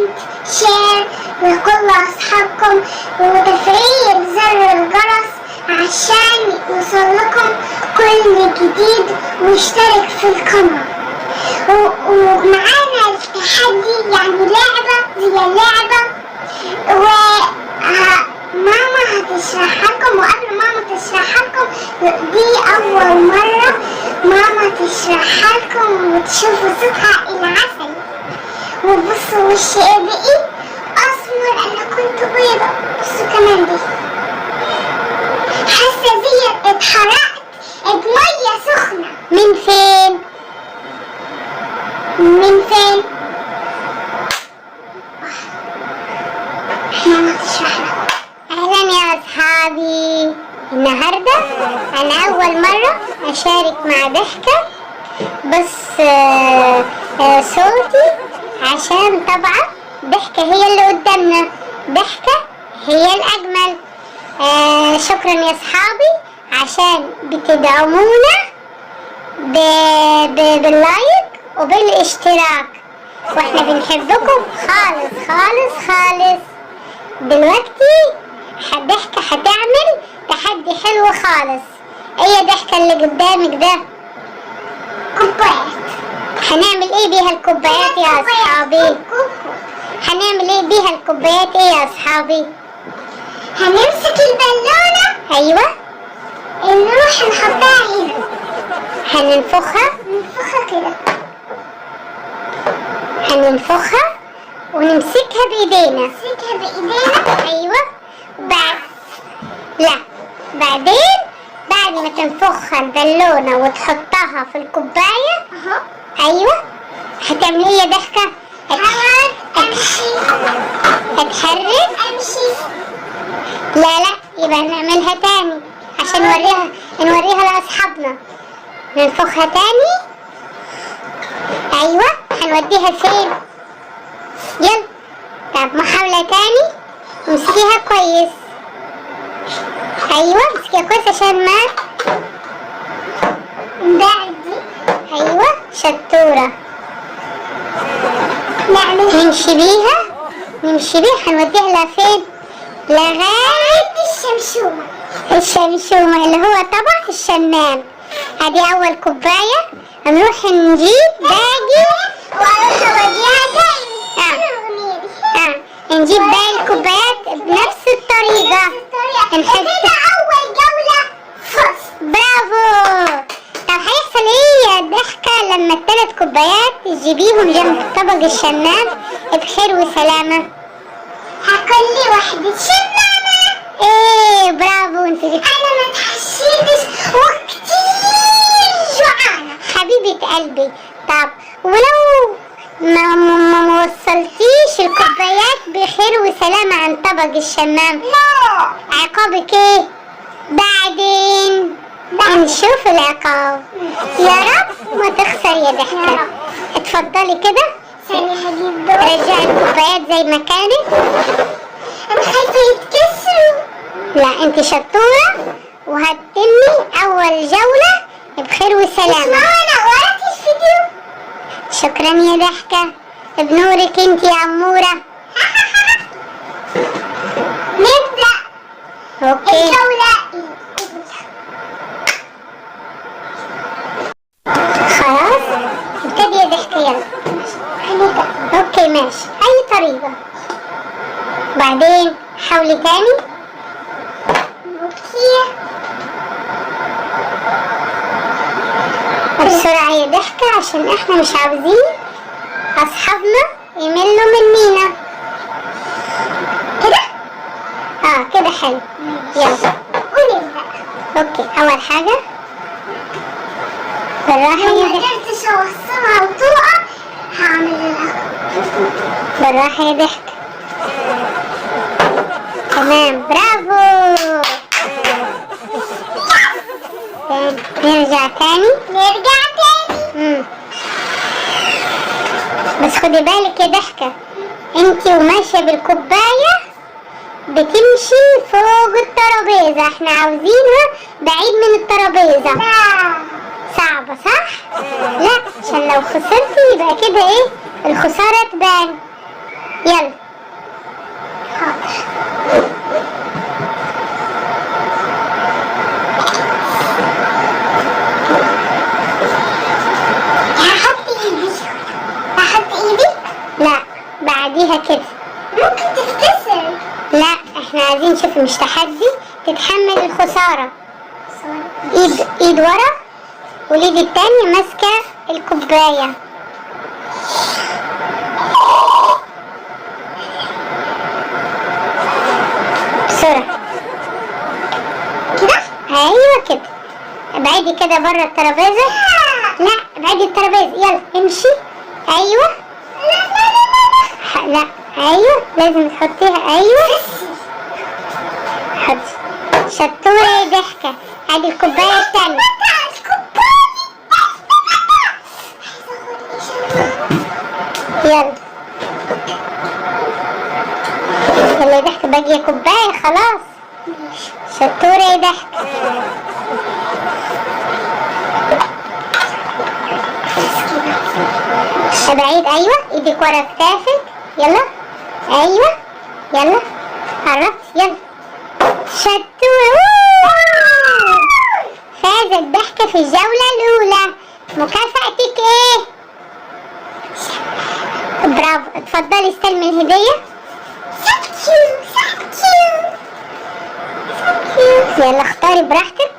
كومنت شير لكل أصحابكم وتفعيل زر الجرس عشان يوصلكم كل جديد، واشترك في القناة. ومعانا التحدي يعني لعبة زي اللعبة، وماما هتشرحها لكم. وقبل ماما تشرحها لكم، دي أول مرة ماما تشرحها لكم وتشوفوا صوتها العسل. وبصوا وشي بقي أسمر، أنا كنت بيضة. بصوا كمان دي حاسة زي اتحرقت بمية سخنة. من فين؟ من فين؟ ماما تشرح لكم. أهلا يا أصحابي، النهاردة أنا أول مرة أشارك مع ضحكة، بس صوتي عشان طبعا ضحكة هي اللي قدامنا، ضحكة هي الأجمل. شكرا يا أصحابي عشان بتدعمونا باللايك وبالاشتراك، واحنا بنحبكم خالص خالص خالص. دلوقتي ضحكة هتعمل تحدي حلو خالص. ايه ضحكة اللي قدامك ده؟ كوبايات. هنعمل ايه بيها الكوبايات يا اصحابي؟ هنعمل ايه بيها الكوبايات ايه يا اصحابي؟ هنمسك البالونة. ايوه. نروح نحطها هنا. هننفخها كده. هننفخها ونمسكها بايدينا. ايوه. بعدين بعد ما تنفخها البالونة وتحطها في الكوباية. ايوه. هتعملي ايه يا ضحكة؟ امشي. لا يبقى نعملها تاني عشان نوريها لاصحابنا. ننفخها تاني. ايوه. هنوديها فين؟ يلا. طب محاولة تاني. امسكيها كويس. ايوه امسكيها كويس عشان ما دي. ايوه شطورة. نمشي بيها هنوديها لفين؟ لغاية الشمشومة اللي هو طبق الشمام. ادي اول كوباية. هنروح نجيب باقي واروح اوديها تاني. نجيب باقي الكوبايات بنفس الطريقة. نحط اول جولة فصل. برافو. طب هيحصل ايه يا ضحكة لما ال3 كوبايات تجيبيهم جنب طبق الشمام بخير وسلامة؟ هكل واحدة شمامة. ايه برافو انت. انا ما اتحشيتش وكتير جوعانة حبيبة قلبي. طب ولو ما وصلتيش الكوبايات بخير وسلامة عن طبق الشمام، لا عقابك ايه؟ بعدين نشوف العقاب. يا رب ما تخسر يا ضحكة. اتفضلي كده. رجعي الكوبايات زي ما كانت. انا خايفة يتكسروا. لا انت شطورة وهتتمي اول جولة بخير وسلامة. اسمعوا انا قرأت الفيديو. شكرا يا ضحكة، بنورك انت يا عمورة. نبدأ. اوكي. الجولة خلاص ابتدي يا ضحكة. يلا اوكي ماشي. اي طريقة. بعدين حاولي تاني. اوكي بسرعة يا ضحكة عشان احنا مش عاوزين اصحابنا يملوا مننا. كده؟ كده حلو. يلا ونبدأ. اوكي اول حاجة بالراحة يا ضحكة. لو مقدرتش اوصلها وتقع هعملها. بالراحة يا ضحكة. تمام برافو. نرجع تاني. بس خدي بالك يا ضحكة، انتي وماشية بالكوباية بتمشي فوق الترابيزة. احنا عاوزينها بعيد من الترابيزة. لا صعبة صح؟ لا عشان لو خسرتي يبقى كده ايه الخسارة تبان. يلا. حاضر. هحط ايدي. هحط ايدي؟ لا بعديها كده. ممكن تتكسر. لا احنا عايزين نشوف، مش تحدي، تتحمل الخسارة. ايد ورا، والايد التانية ماسكة الكوباية. بسرعة كده؟ ايوه كده. ابعدي كده بره الترابيزة. لا ابعدي الترابيزة، يلا امشي. ايوه. لا ايوه لازم تحطيها. ايوه حطي. شطورة يا ضحكة. ادي الكوباية التانية. يلا يلا يا ضحكة، باقي كوباية خلاص. شطورة يا ضحكة. ابعد. ايوه ايدك ورا كتافك. يلا ايوه يلا قربت. يلا شطورة. فازت ضحكة في الجولة الأولى. مكافأتك ايه؟ برافو. اتفضلي استلمي الهدية. يلا اختاري براحتك.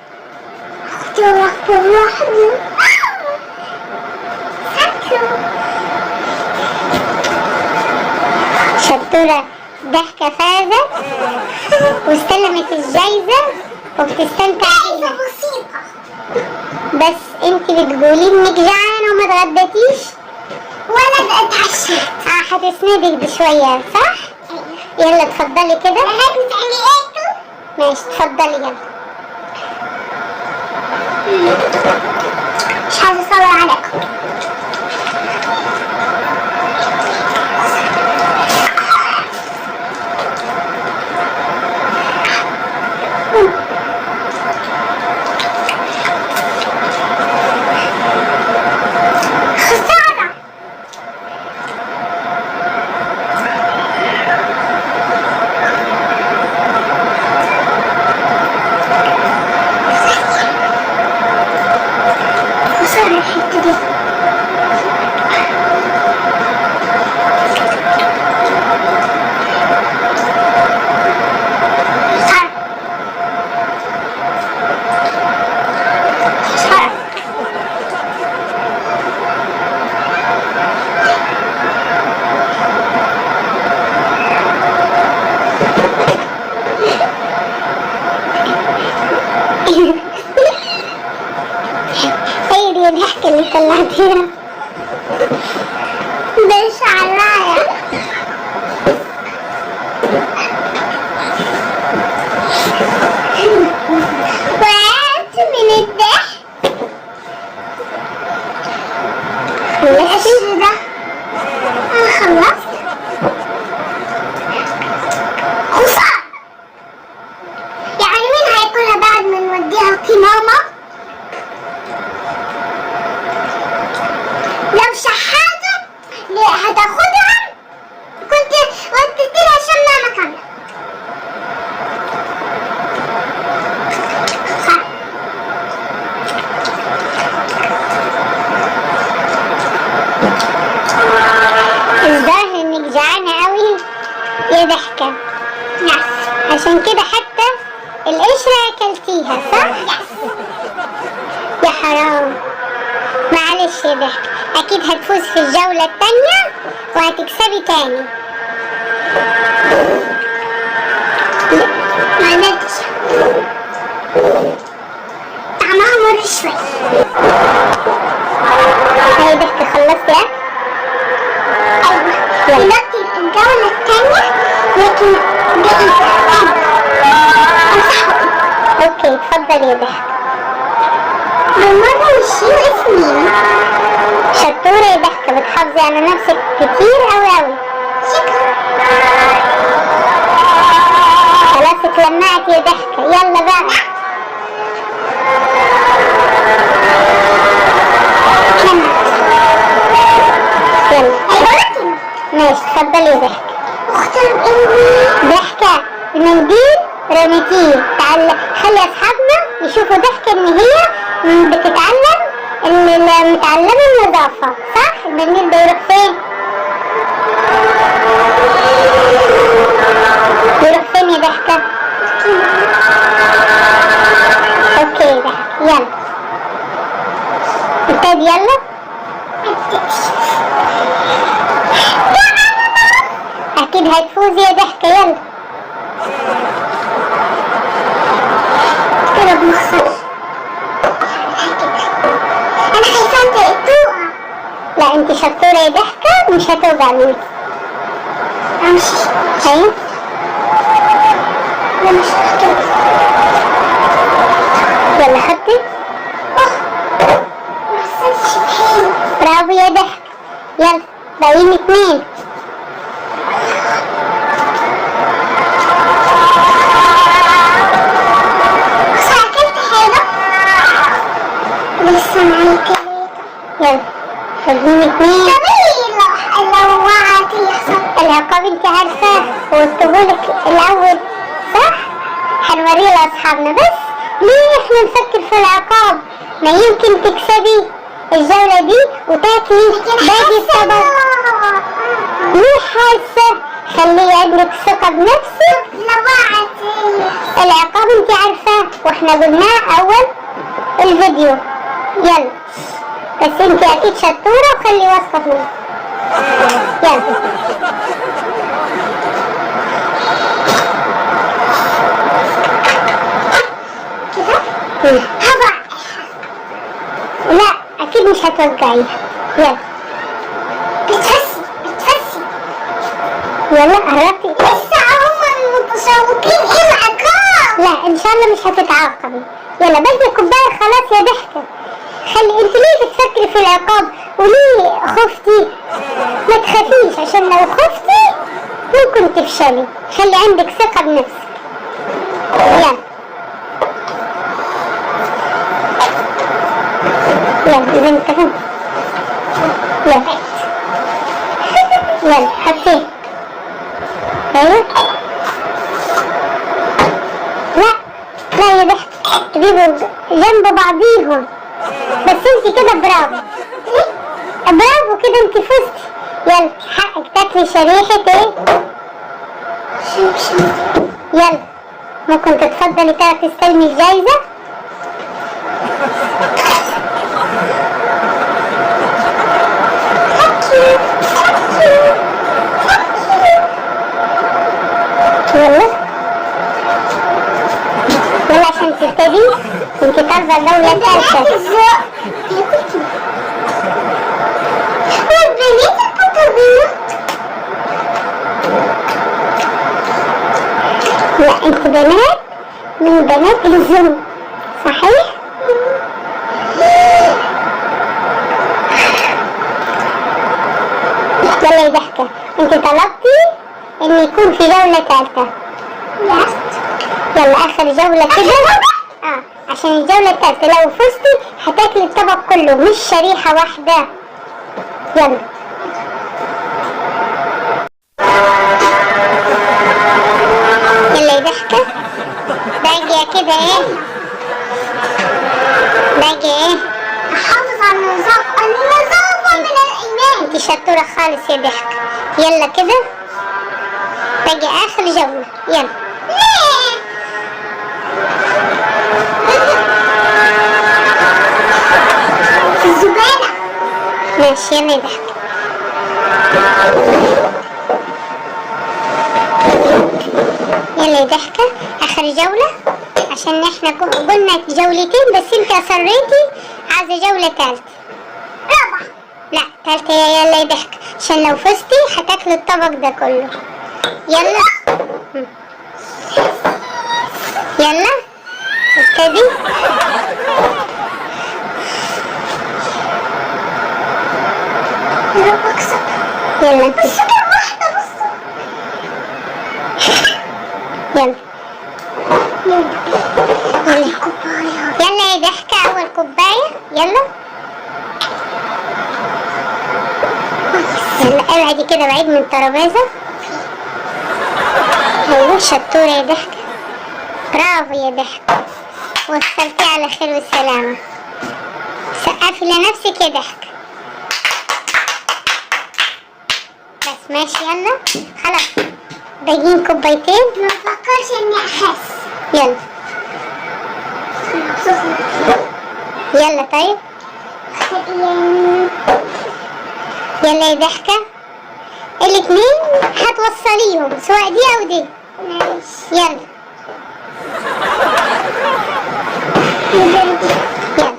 شطورة ضحكة فازت واستلمت الجايزة وبتستمتع بيها. بسيطة. بس انت بتقولي انك جعانة وما اتغديتيش ولا اتعشيت. هتسندك بشوية صح؟ يلا اتفضلي كده. بتعملي ايه؟ ماشي اتفضلي يلا. مش عايزة اصور عليكم. خسارة. خسارة الحتة دي. هي دي الضحكة اللي طلعتيها. مش عليا. وقعت من الضحك. خلصتي؟ ده انا خلصت. خسارة. يعني مين هياكلها بعد ما نوديها لماما؟ لو شحاتة هتاخدها كنت وديت لها عشان ماما كاملة. الظاهر انك جعانة قوي يا ضحكة. يس. عشان كده حتى القشرة اكلتيها صح؟ يس. يا حرام. معلش يا ضحكة، اكيد هتفوز في الجولة التانية وهتكسبي تاني. ما قدرتش. طعمها مر شوية. هاي ضحكة خلصتي اكل؟ أيوة. دلوقتي الجولة التانية لكن دي اوكي اتفضلي يا ضحكة. بالمرة نشيل اسمي. شطورة يا ضحكة، بتحافظي على نفسك كتير اوي اوي. شكرا. خلاص اتلمعت يا ضحكة. يلا بقى. يلا أيوة. ماشي اتفضلي يا ضحكة. اختار المنديل. ضحكة المنديل رميتيه. خلي اصحابنا يشوفوا ضحكة ان هي بتتعلم متعلمة النظافة، صح؟ المنديل ده يروح فين؟ يروح فين يا ضحكة؟ اوكي ضحكة يلا ابتدي يلا. اكيد هتفوزي يا ضحكة يلا. كده بنخسر. انا خايفة انت تقع. لا انت شطورة يا ضحكة مش هتوجع منك. امشي. ايوه انا مش هتقع. يلا حطي. محسنش بحالي. برافو يا ضحكة يلا باقيين 2. بس اكلت حاجة. لسه معايا 3. يلا باقيين 2. جميل. لو وقعت يحصل. العقاب انت عارفة وقلتهولك الاول صح؟ هنوريه لاصحابنا بس ليه احنا نفكر في العقاب؟ ما يمكن تكسبي الجولة دي وتاكلي باقي الطبق. ليه حاسة؟ خلي عندك ثقة بنفسك. لو وقعت العقاب انت عارفة واحنا قلناه اول الفيديو. يلا بس انت اكيد شطورة وخلي واثقة فيك. يلا كده هبع. لا اكيد مش هتوقعيها. يلا بتفسي بتفسي. يلا قربتي. لسه هم المتشوقين. ايه العقاب؟ لا ان شاء الله مش هتتعاقبي. يلا باقي كوباية خلاص يا ضحكة. خلي انت ليه بتفكري في العقاب وليه خفتي؟ ما تخافيش عشان لو خفتي ممكن تفشلي. خلي عندك ثقة بنفسك. يلا يلا اذا انت فهمت. يلا يلا حطيه. ايوه لا لا يا ضحك تجيبوا جنب بعضيهم. بس انت كده برافو. برافو كده انت فزتي. يلا حقك تاكلي شريحة ايه؟ شمشم. يلا ممكن تتفضلي تستلمي الجايزة. يلا يلا عشان تبتدي انت طالبة الجولة الثالثة. لا انت بنات من بنات الزم صحيح؟ يلا يا ضحكة انت طلبتي ان يكون في جولة ثالثة. يلا اخر جولة كده. عشان الجولة الثالثة لو فزتي هتاكلي الطبق كله مش شريحة واحدة. يلا يلا يا ضحكة باقي كده ايه؟ باقي ايه؟ حافظ على النظافة. النظافة من الإيمان. انت شطورة خالص يا ضحكة. يلا كده باقي اخر جولة. يلا ليه؟ في الزبالة. ماشي يلا يا ضحكة. يلا يا ضحكة اخر جولة عشان احنا قلنا جولتين بس انت اصريتي عايزة جولة ثالثة. رابعة. لا ثالثة. يلا يا ضحكة عشان لو فزتي هتاكلي الطبق ده كله. يلا يلا ابتدي. يا رب أكسب. يلا انت بس كده واحدة بس. يلا يلا كوباية. يلا يا ضحكة اول كوباية. يلا يلا ابعدي كده بعيد من الترابيزة. ايوه شطورة يا ضحكة، برافو يا ضحكة، وصلتي على خير والسلامة. سقفي لنفسك يا ضحكة. بس ماشي يلا خلاص، باقيين كوبايتين. ما بفكرش اني اخس. يلا يلا طيب يلا يا ضحكة، الاتنين هتوصليهم سواء دي او دي. يلا يلا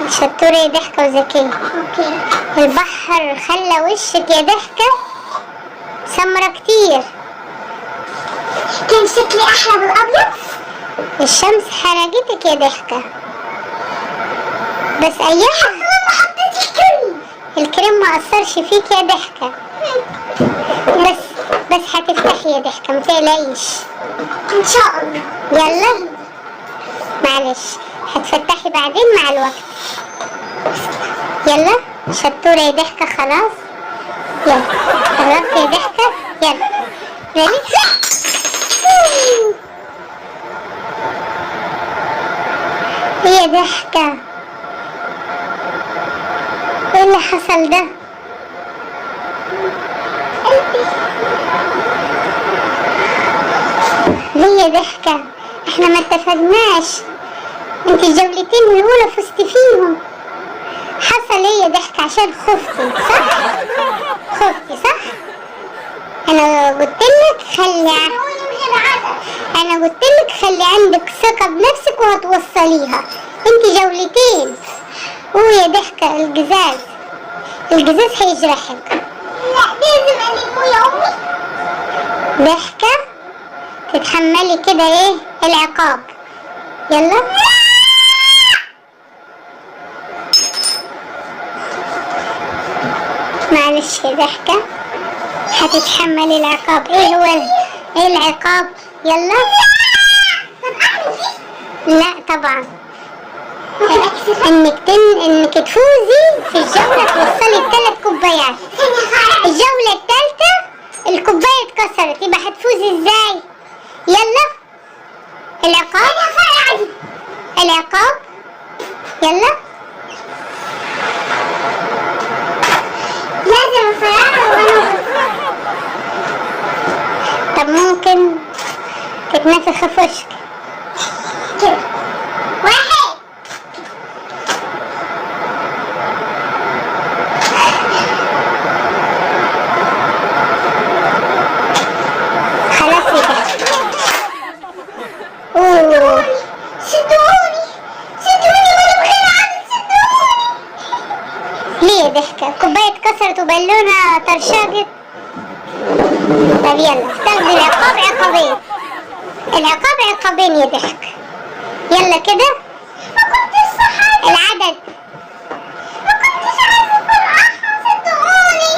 شطورة يا ضحكة وذكية. اوكي. البحر خلى وشك يا ضحكة سمرة كتير. كان شكلي احلى بالابيض. الشمس حرقتك يا ضحكة، بس ايام لما حطيت الكريم. الكريم ما اثرش فيك يا ضحكة. بس هتفتحي يا ضحكة متقلقيش. ان شاء الله. يلا معلش هتفتحي بعدين مع الوقت. يلا شطورة يا ضحكة خلاص. يلا قربت يا ضحكة. يلا ريلي. يا ضحكة ايه اللي حصل ده؟ ليه يا ضحكة؟ احنا ما اتفقناش، انت الجولتين الاولى فزت فيهم. حصل ايه يا ضحكة؟ عشان خفتي صح؟ خفتي صح؟ انا قلتلك خلي عندك ثقة بنفسك وهتوصليها. انت جولتين. يا ضحكة الجزاز هيجرحك. لا لازم ألمه يا امي. ضحكة تتحملي كده ايه العقاب. يلا معلش يا ضحكة هتتحملي العقاب. ايه العقاب؟ يلا. طب اعمل ايه؟ لا طبعا انك تفوزي في الجولة توصلي 3 كوبايات. الجولة الثالثة الكوباية اتكسرت، يبقى هتفوزي ازاي؟ يلا العقاب يلا لازم افرقها وانا طب ممكن تتنفخي في وشك كده. 1. خلاص يا ضحكة. شدوني وانا بخير عادي. شدوني. ليه يا ضحكة؟ كوباية اتكسرت وبالونة طرشقت. طب يلا استخدم العقاب عقابين يا ضحكة. يلا كده ما كنتش صح. العدد. ما كنتش عايزة افرقها. شدوني.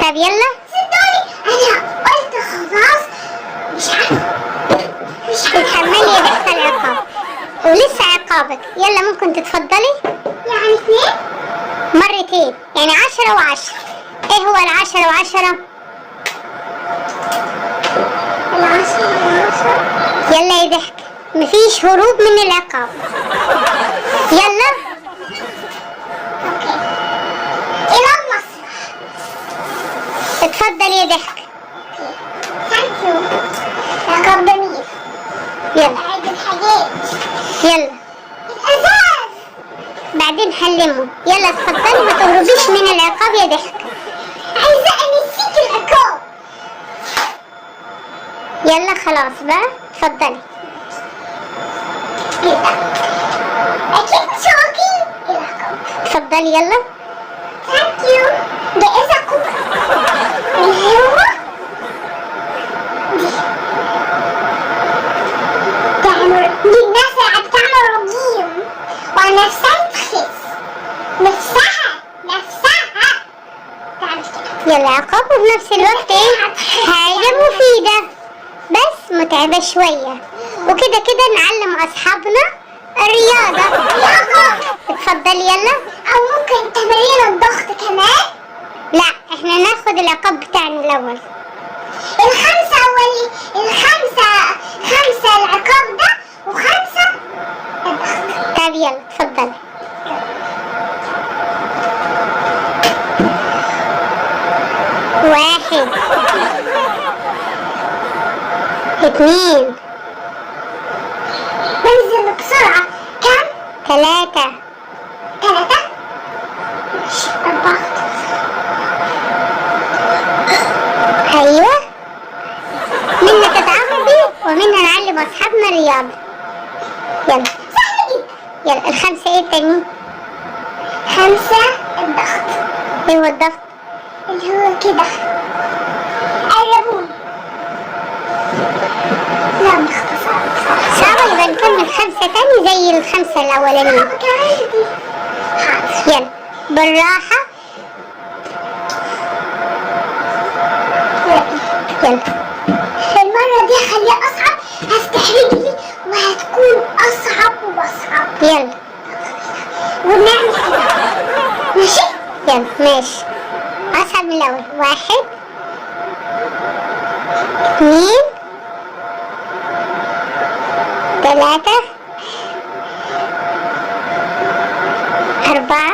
طب يلا انا قلت خلاص مش عارفة. تتحملي يا ضحكة العقاب ولسه عقابك. يلا ممكن تتفضلي يعني 2. مرتين يعني 10 و10. ايه هو 10 و10؟ 10. يلا يا ضحكة مفيش هروب من العقاب. يلا اوكي. الى المسرح. اتفضلي يا ضحكة. ثانك يو. عقاب جميل. يلا عيد الحاجات. يلا الازاز. بعدين حلمه. يلا اتفضلي ما تهربيش من العقاب يا ضحكة. عايزة انسيك العقاب. يلا خلاص بقى اتفضلي. كده. اكيد مش واقعي العقاب. اتفضلي يلا. ثانك يو. جائزة كبرى. هو دي الناس اللي بتعمل رجيم ونفسها تخس. نفسها تعرف كده. يلا عقاب وفي نفس الوقت ايه حاجة مفيدة بس متعبة شوية. وكده كده نعلم اصحابنا الرياضة. اتفضلي يلا. او ممكن تمارين الضغط كمان. لا احنا ناخد العقاب بتاعنا الاول. الخمسة خمسة العقاب ده، وخمسة الضغط. طب يلا اتفضلي. واحد، اتنين، بنزل بسرعة. كم؟ تلاتة، 3. ماشي، الضغط. ايوه. منا تتعاقبي ومنا نعلم اصحابنا الرياضة. يلا سهل جدا. يلا. الخمسة ايه التانيين؟ 5 الضغط، ايه هو الضغط؟ اللي هو كده. قربوني. لا باختصار. صعبة، يبقى نكمل خمسة تاني زي الخمسة الأولانيين. كمان دي. حاضر. يلا بالراحة. يلا المرة دي هخليها أصعب، هفتح رجلي وهتكون أصعب وأصعب. يلا ونعمل كده. ماشي؟ يلا ماشي. أصعب من الأول. واحد، اتنين، تلاتة، أربعة،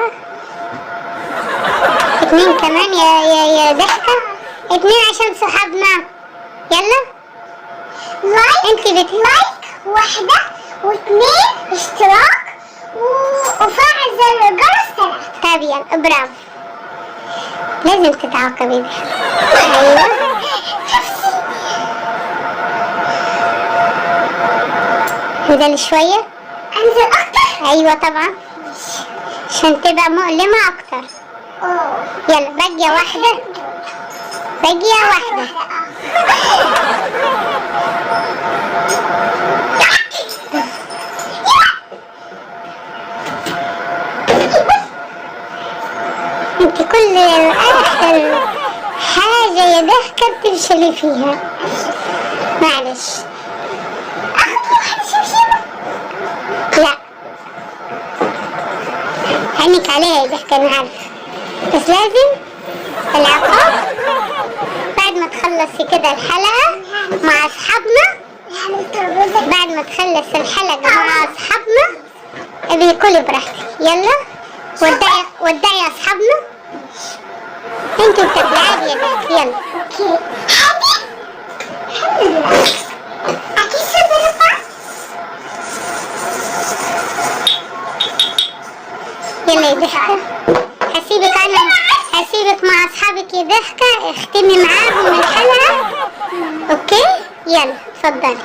اتنين كمان يا ضحكة، اتنين عشان صحابنا. يلا لايك. انت لايك 1 و2 اشتراك وفعل زر الجرس 3. طب يلا برافو. لازم تتعاقبي بيها. ايوه انزل شوية. انزل اكتر. ايوه طبعا عشان تبقى مؤلمة اكتر. يلا باقية واحدة. باقية واحدة. انت كل اخر حاجة يا ضحكة بتفشلي فيها. معلش. لا عينك عليها يا ضحكة انا عارفة، بس لازم العقاب بعد ما تخلصي كده الحلقة مع اصحابنا. بعد ما تخلص الحلقة مع اصحابنا ابي كلي براحتك. يلا ودعي اصحابنا. انتوا بتاكلوا عادي يا ضحكة. يلا اوكي. الحمد لله. اكيد صدرتها. يلا يا ضحكة هسيبك مع اصحابك يا ضحكة. اختمي معاهم الحلقة. اوكي يلا اتفضلي.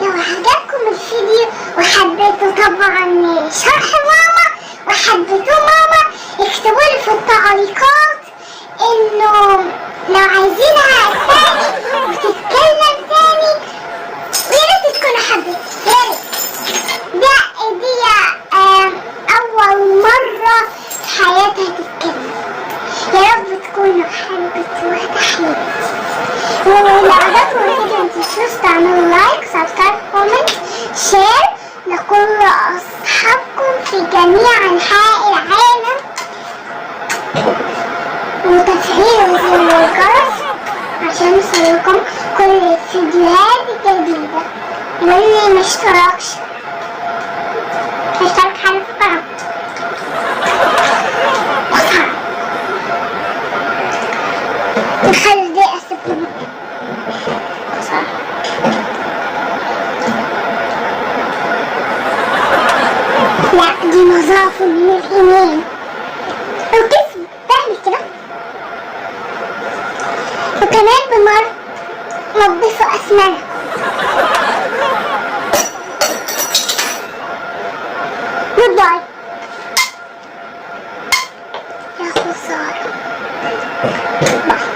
لو عجبكم الفيديو وحبيتوا طبعا شرح ماما وحبيتوا ماما، اكتبوا لي في التعليقات انه لو عايزينها تاني وتتكلم تاني، ويا ريت تكونوا حبيتوا. يا ريت. دي اول مرة في حياتها تتكلم. يا رب تكونوا حبيتوها تحياتي. ولو عجبكم الفيديو متنسوش تعملوا لايك، سبسكرايب، كومنت، شير لكل اصحابكم في جميع انحاء العالم، وتفعيل زر الجرس عشان يوصلكم كل الفيديوهات الجديدة. واللي مشتركش اشترك حالا في القناة. نخلي دي اسفل. لا دي نظافة من الإيمان. وكيف تعمل كده؟ وكمان بمر نظفوا أسنانك. جود باي. يا خسارة. باي.